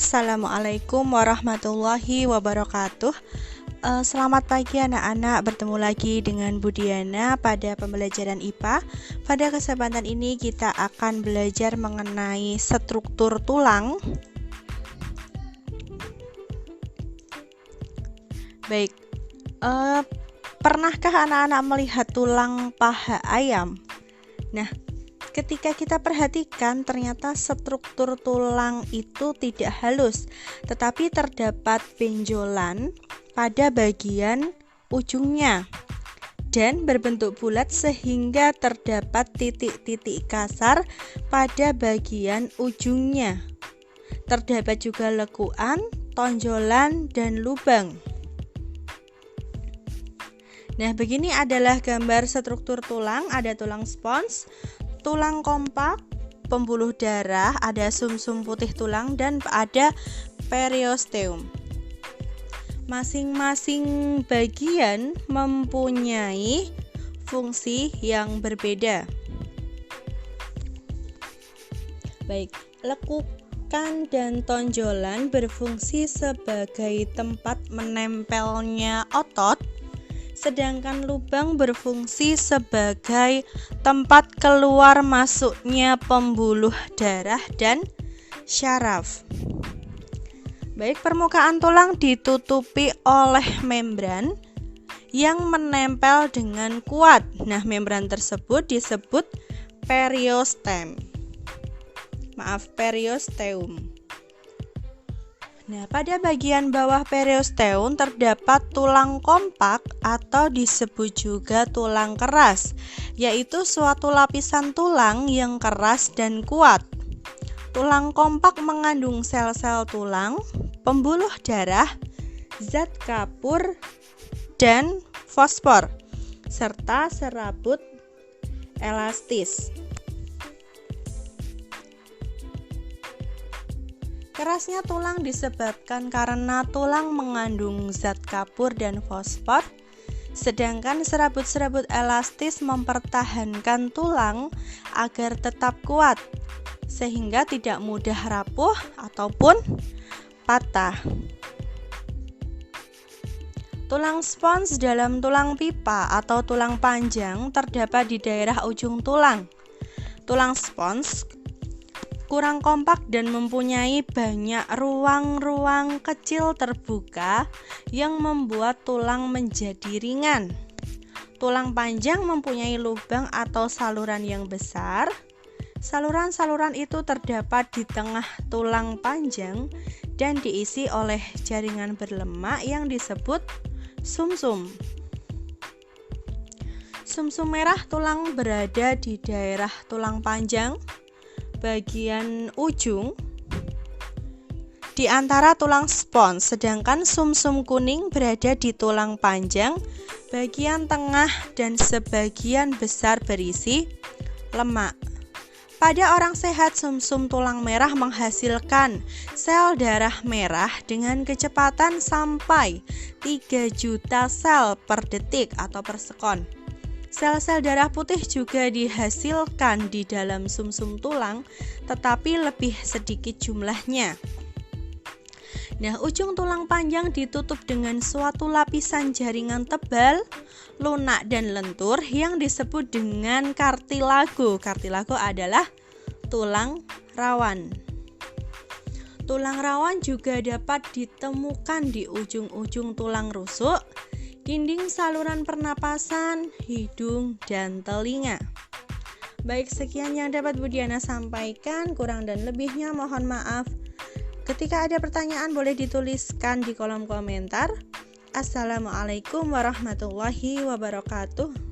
Assalamualaikum warahmatullahi wabarakatuh. Selamat pagi anak-anak, bertemu lagi dengan Bu Diana pada pembelajaran IPA. Pada kesempatan ini kita akan belajar mengenai struktur tulang. Baik, pernahkah anak-anak melihat tulang paha ayam? Nah, ketika kita perhatikan, ternyata struktur tulang itu tidak halus, tetapi terdapat benjolan pada bagian ujungnya dan berbentuk bulat sehingga terdapat titik-titik kasar pada bagian ujungnya. Terdapat juga lekukan, tonjolan, dan lubang. Nah, begini adalah gambar struktur tulang. Ada tulang spons, tulang kompak, pembuluh darah, ada sumsum putih tulang, dan ada periosteum. Masing-masing bagian mempunyai fungsi yang berbeda. Baik, lekukan dan tonjolan berfungsi sebagai tempat menempelnya otot, sedangkan lubang berfungsi sebagai tempat keluar masuknya pembuluh darah dan syaraf. Baik, permukaan tulang ditutupi oleh membran yang menempel dengan kuat. Nah, membran tersebut disebut periosteum. Nah, pada bagian bawah periosteum terdapat tulang kompak atau disebut juga tulang keras, yaitu suatu lapisan tulang yang keras dan kuat. Tulang kompak mengandung sel-sel tulang, pembuluh darah, zat kapur, dan fosfor, serta serabut elastis. Kerasnya tulang disebabkan karena tulang mengandung zat kapur dan fosfor, sedangkan serabut-serabut elastis mempertahankan tulang agar tetap kuat, sehingga tidak mudah rapuh ataupun patah. Tulang spons dalam tulang pipa atau tulang panjang terdapat di daerah ujung tulang. Tulang spons kurang kompak dan mempunyai banyak ruang-ruang kecil terbuka yang membuat tulang menjadi ringan. Tulang panjang mempunyai lubang atau saluran yang besar. Saluran-saluran itu terdapat di tengah tulang panjang dan diisi oleh jaringan berlemak yang disebut sumsum. Sumsum merah tulang berada di daerah tulang panjang bagian ujung di antara tulang spons, sedangkan sumsum kuning berada di tulang panjang bagian tengah dan sebagian besar berisi lemak. Pada orang sehat, sumsum tulang merah menghasilkan sel darah merah dengan kecepatan sampai 3 juta sel per detik atau per sekon. Sel-sel darah putih juga dihasilkan di dalam sumsum tulang, tetapi lebih sedikit jumlahnya. Nah, ujung tulang panjang ditutup dengan suatu lapisan jaringan tebal, lunak dan lentur yang disebut dengan kartilago. Kartilago adalah tulang rawan. Tulang rawan juga dapat ditemukan di ujung-ujung tulang rusuk, dinding saluran pernapasan, hidung, dan telinga. Baik, sekian yang dapat Bu Diana sampaikan, kurang dan lebihnya mohon maaf. Ketika ada pertanyaan boleh dituliskan di kolom komentar. Assalamualaikum warahmatullahi wabarakatuh.